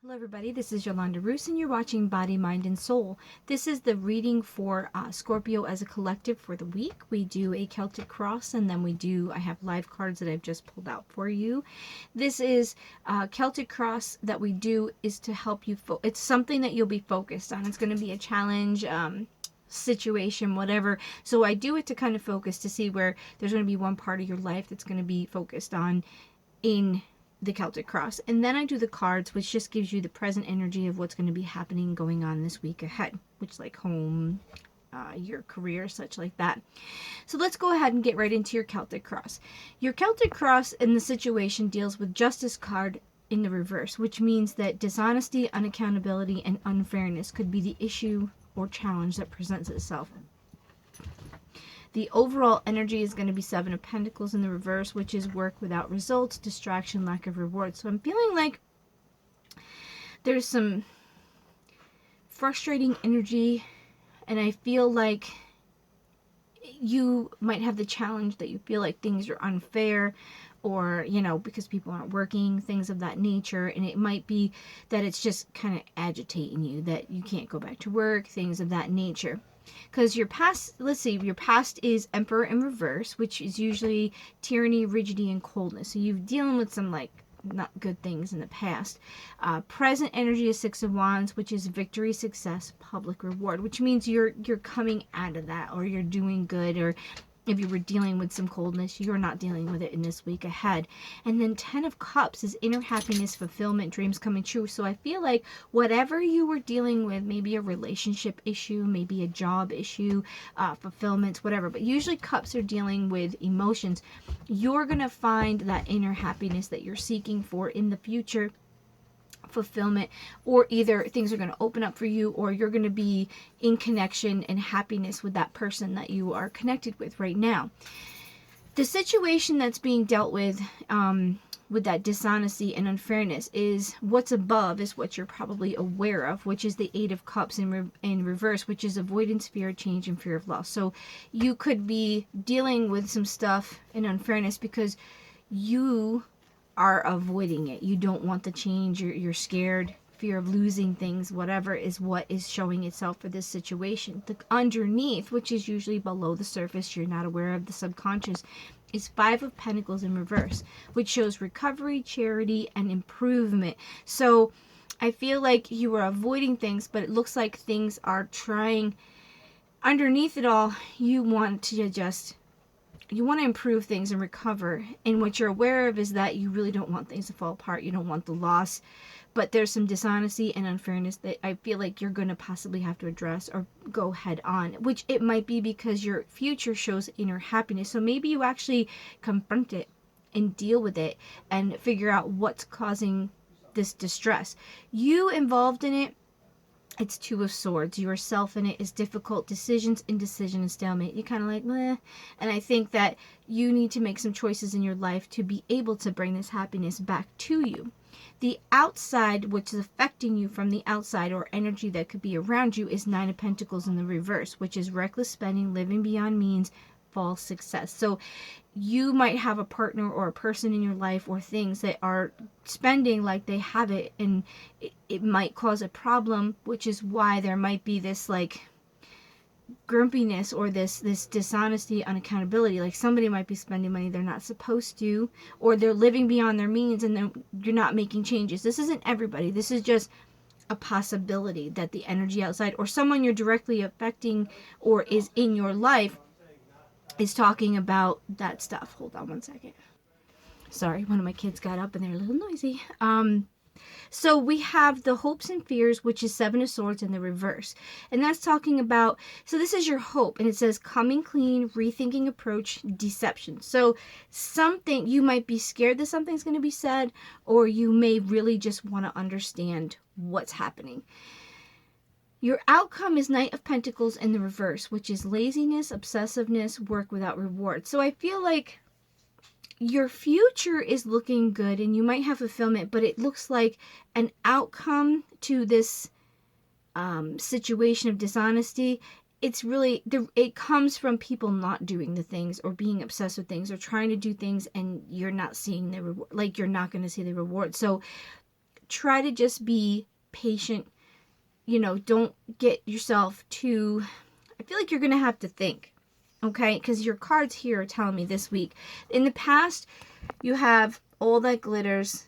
Hello everybody, this is Yolanda Roos and you're watching Body, Mind, and Soul. This is the reading for Scorpio as a collective for the week. We do a Celtic cross and then I have live cards that I've just pulled out for you. This is Celtic cross that we do is to help you, it's something that you'll be focused on. It's going to be a challenge, situation, whatever. So I do it to kind of focus to see where there's going to be one part of your life that's going to be focused on in the Celtic cross. And then I do the cards, which just gives you the present energy of what's going to be happening going on this week ahead, which like home, your career, such like that. So let's go ahead and get right into your Celtic cross. Your Celtic cross in the situation deals with Justice card in the reverse, which means that dishonesty, unaccountability, and unfairness could be the issue or challenge that presents itself. The overall energy is going to be Seven of Pentacles in the reverse, which is work without results, distraction, lack of reward. So I'm feeling like there's some frustrating energy, and I feel like you might have the challenge that you feel like things are unfair, or, because people aren't working, things of that nature. And it might be that it's just kind of agitating you, that you can't go back to work, things of that nature. Because your past, your past is Emperor in reverse, which is usually tyranny, rigidity, and coldness. So you're dealing with some not good things in the past. Present energy is Six of Wands, which is victory, success, public reward, which means you're coming out of that, or you're doing good, or if you were dealing with some coldness, you're not dealing with it in this week ahead. And then 10 of Cups is inner happiness, fulfillment, dreams coming true. So I feel like whatever you were dealing with, maybe a relationship issue, maybe a job issue, fulfillment, whatever. But usually Cups are dealing with emotions. You're going to find that inner happiness that you're seeking for in the future, fulfillment, or either things are going to open up for you, or you're going to be in connection and happiness with that person that you are connected with right now. The situation that's being dealt with that dishonesty and unfairness is what's above is what you're probably aware of, which is the Eight of Cups in reverse, which is avoidance, fear of change, and fear of loss. So you could be dealing with some stuff in unfairness because you are avoiding it. You don't want the change. You're scared, fear of losing things, whatever is what is showing itself for this situation. The underneath, which is usually below the surface, you're not aware of, the subconscious, is Five of Pentacles in reverse, which shows recovery, charity, and improvement. So I feel like you are avoiding things, but it looks like things are trying. Underneath it all, you want to improve things and recover. And what you're aware of is that you really don't want things to fall apart. You don't want the loss. But there's some dishonesty and unfairness that I feel like you're going to possibly have to address or go head on. Which it might be because your future shows inner happiness. So maybe you actually confront it and deal with it and figure out what's causing this distress. You involved in it, it's Two of Swords. Yourself in it is difficult decisions, indecision, and stalemate. You kind of like, meh. And I think that you need to make some choices in your life to be able to bring this happiness back to you. The outside, which is affecting you from the outside, or energy that could be around you, is Nine of Pentacles in the reverse, which is reckless spending, living beyond means, false success. So you might have a partner or a person in your life or things that are spending like they have it, and it might cause a problem, which is why there might be this grumpiness or this dishonesty, unaccountability. Like somebody might be spending money they're not supposed to, or they're living beyond their means, and then you're not making changes. This isn't everybody. This is just a possibility that the energy outside, or someone you're directly affecting or is in your life, is talking about that stuff. Hold on one second. Sorry, one of my kids got up and they're a little noisy. So we have the hopes and fears, which is Seven of Swords in the reverse. And that's talking about, so this is your hope. And it says coming clean, rethinking approach, deception. So something, you might be scared that something's going to be said, or you may really just want to understand what's happening. Your outcome is Knight of Pentacles in the reverse, which is laziness, obsessiveness, work without reward. So I feel like your future is looking good and you might have fulfillment, but it looks like an outcome to this situation of dishonesty. It's really, it comes from people not doing the things, or being obsessed with things, or trying to do things, and you're not seeing the reward. Like, you're not going to see the reward. So try to just be patient. Don't get yourself too, I feel like you're going to have to think, okay? Because your cards here are telling me this week. In the past, you have all that glitters,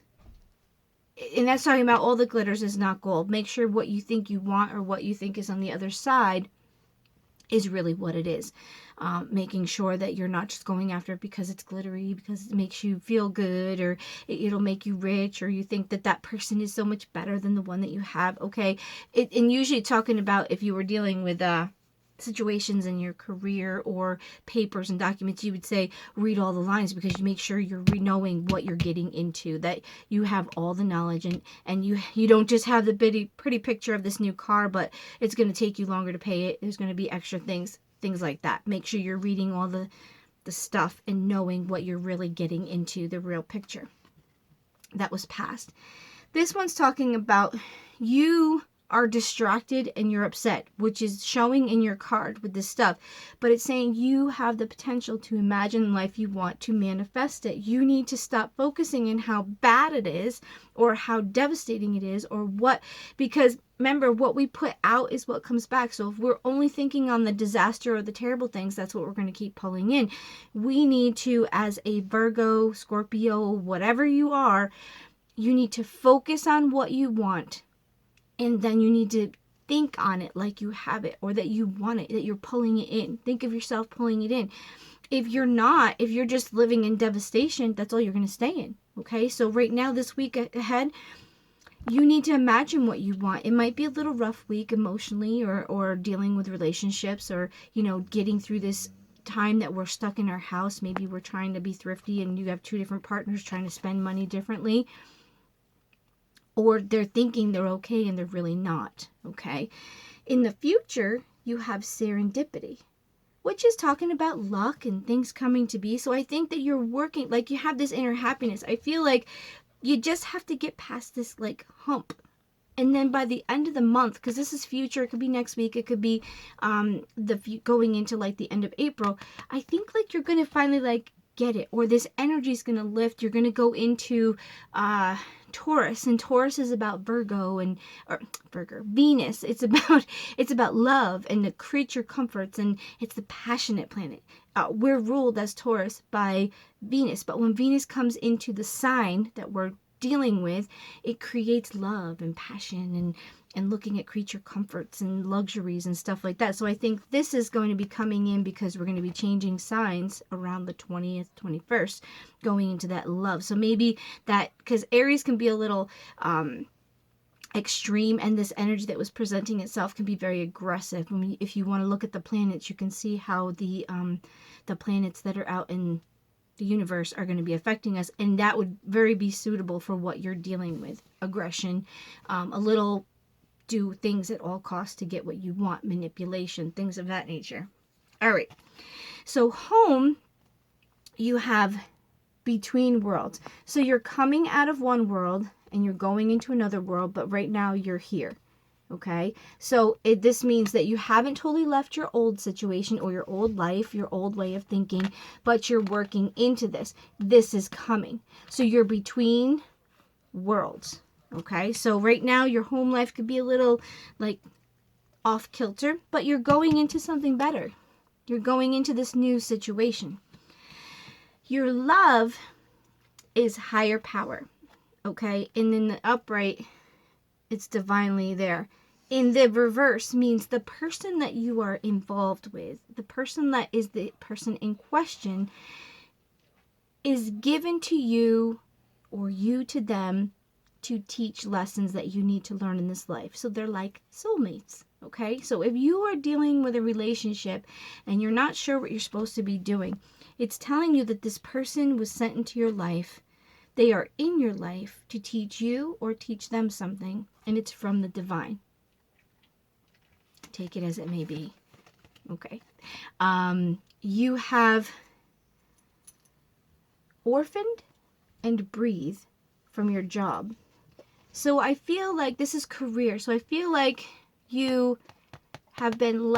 and that's talking about all the glitters is not gold. Make sure what you think you want or what you think is on the other side is really what it is. Making sure that you're not just going after it because it's glittery, because it makes you feel good, or it'll make you rich, or you think that that person is so much better than the one that you have, okay? And usually talking about if you were dealing with situations in your career or papers and documents, you would say read all the lines, because you make sure you're knowing what you're getting into, that you have all the knowledge, and you don't just have the pretty picture of this new car, but it's going to take you longer to pay it. There's going to be extra things like that. Make sure you're reading all the stuff and knowing what you're really getting into, the real picture. That was past. This one's talking about you are distracted and you're upset, which is showing in your card with this stuff. But it's saying you have the potential to imagine the life you want, to manifest it. You need to stop focusing on how bad it is or how devastating it is or what, because remember, what we put out is what comes back. So if we're only thinking on the disaster or the terrible things, that's what we're going to keep pulling in. We need to, as a Virgo, Scorpio, whatever you are, you need to focus on what you want. And then you need to think on it like you have it, or that you want it, that you're pulling it in. Think of yourself pulling it in. If you're not, if you're just living in devastation, that's all you're going to stay in. Okay? So right now, this week ahead, you need to imagine what you want. It might be a little rough week emotionally, or dealing with relationships, or, getting through this time that we're stuck in our house. Maybe we're trying to be thrifty and you have two different partners trying to spend money differently. Or they're thinking they're okay and they're really not, okay? In the future, you have serendipity, which is talking about luck and things coming to be. So I think that you're working, like you have this inner happiness. I feel like you just have to get past this like hump. And then by the end of the month, because this is future, it could be next week, it could be going into like the end of April, I think like you're going to finally like get it, or this energy is going to lift. You're going to go into Taurus, and Taurus is about Venus. It's about love and the creature comforts, and it's the passionate planet. We're ruled as Taurus by Venus, but when Venus comes into the sign that we're dealing with, it creates love and passion and looking at creature comforts and luxuries and stuff like that. So I think this is going to be coming in because we're going to be changing signs around the 20th, 21st, going into that love. So maybe that, because Aries can be a little extreme, and this energy that was presenting itself can be very aggressive. If you want to look at the planets, you can see how the planets that are out in the universe are going to be affecting us, and that would very be suitable for what you're dealing with. Aggression, a little do things at all costs to get what you want, manipulation, things of that nature. All right. So home, you have between worlds. So you're coming out of one world and you're going into another world, but right now you're here. Okay? So this means that you haven't totally left your old situation or your old life, your old way of thinking, but you're working into this. This is coming. So you're between worlds. Okay, so right now your home life could be a little like off kilter, but you're going into something better. You're going into this new situation. Your love is higher power. Okay, and in the upright, it's divinely there. In the reverse means the person that you are involved with, the person that is the person in question, is given to you or you to them to teach lessons that you need to learn in this life. So they're like soulmates, okay? So if you are dealing with a relationship and you're not sure what you're supposed to be doing, it's telling you that this person was sent into your life. They are in your life to teach you or teach them something, and it's from the divine. Take it as it may be, okay? You have orphaned and breathe from your job. So I feel like this is career. So I feel like you have been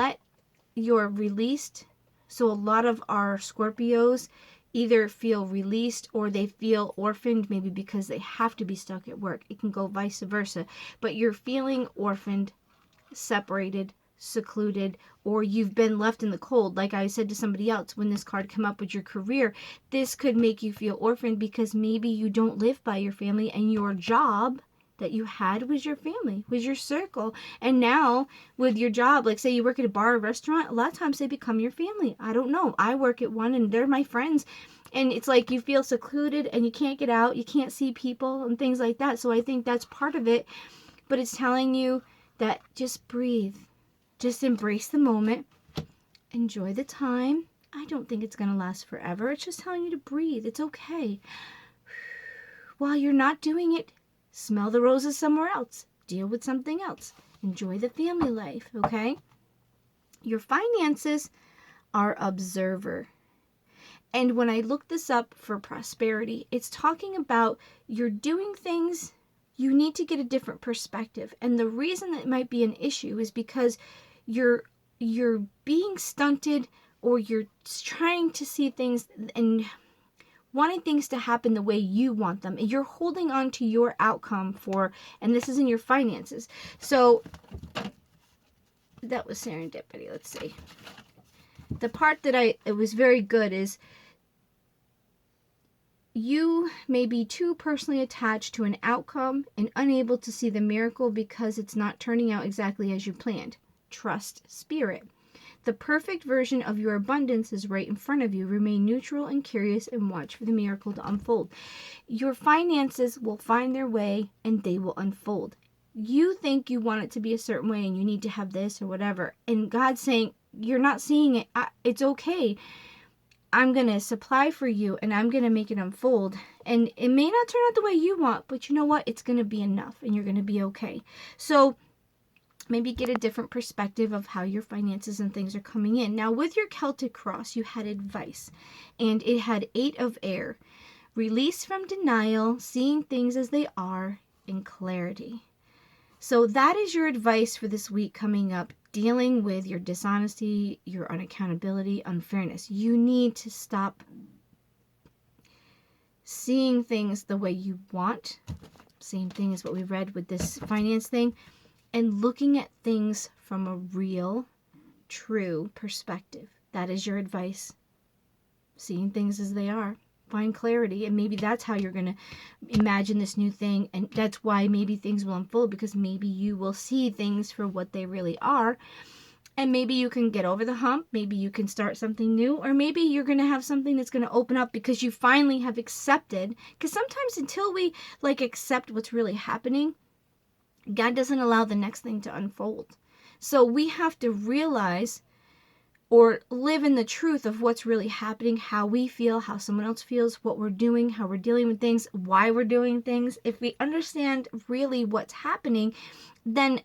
you're released. So a lot of our Scorpios, either feel released or they feel orphaned, maybe because they have to be stuck at work. It can go vice versa. But you're feeling orphaned, separated, secluded, or you've been left in the cold. Like I said to somebody else, when this card came up with your career, this could make you feel orphaned because maybe you don't live by your family and your job that you had was your family, was your circle. And now with your job, like say you work at a bar or restaurant, a lot of times they become your family. I don't know. I work at one and they're my friends. And it's like you feel secluded and you can't get out, you can't see people and things like that. So I think that's part of it. But it's telling you that just breathe. Just embrace the moment. Enjoy the time. I don't think it's going to last forever. It's just telling you to breathe. It's okay. While you're not doing it, smell the roses somewhere else. Deal with something else. Enjoy the family life, okay? Your finances are observer. And when I looked this up for prosperity, it's talking about you're doing things, you need to get a different perspective. And the reason that it might be an issue is because you're being stunted, or you're trying to see things and wanting things to happen the way you want them. And you're holding on to your outcome for, and this is in your finances. So that was serendipity. Let's see. The part that it was very good is you may be too personally attached to an outcome and unable to see the miracle because it's not turning out exactly as you planned. Trust spirit. The perfect version of your abundance is right in front of you. Remain neutral and curious and watch for the miracle to unfold. Your finances will find their way and they will unfold. You think you want it to be a certain way and you need to have this or whatever. And God's saying, you're not seeing it. It's okay. I'm going to supply for you and I'm going to make it unfold. And it may not turn out the way you want, but you know what? It's going to be enough and you're going to be okay. So maybe get a different perspective of how your finances and things are coming in. Now, with your Celtic cross, you had advice, and it had 8 of air. Release from denial, seeing things as they are, and clarity. So that is your advice for this week coming up, dealing with your dishonesty, your unaccountability, unfairness. You need to stop seeing things the way you want. Same thing as what we read with this finance thing. And looking at things from a real, true perspective. That is your advice. Seeing things as they are. Find clarity. And maybe that's how you're going to imagine this new thing. And that's why maybe things will unfold. Because maybe you will see things for what they really are. And maybe you can get over the hump. Maybe you can start something new. Or maybe you're going to have something that's going to open up because you finally have accepted. Because sometimes until we accept what's really happening, God doesn't allow the next thing to unfold. So we have to realize or live in the truth of what's really happening, how we feel, how someone else feels, what we're doing, how we're dealing with things, why we're doing things. If we understand really what's happening, then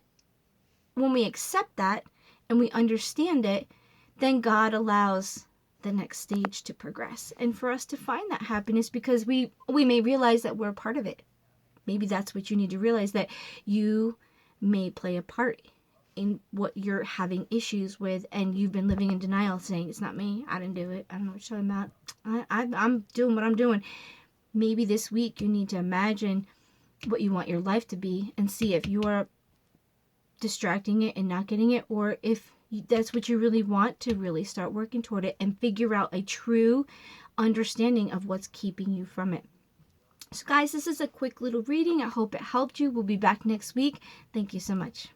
when we accept that and we understand it, then God allows the next stage to progress and for us to find that happiness, because we may realize that we're a part of it. Maybe that's what you need to realize, that you may play a part in what you're having issues with, and you've been living in denial, saying, it's not me, I didn't do it, I don't know what you're talking about, I'm doing what I'm doing. Maybe this week you need to imagine what you want your life to be and see if you are distracting it and not getting it, or if that's what you really want, to really start working toward it and figure out a true understanding of what's keeping you from it. So guys, this is a quick little reading. I hope it helped you. We'll be back next week. Thank you so much.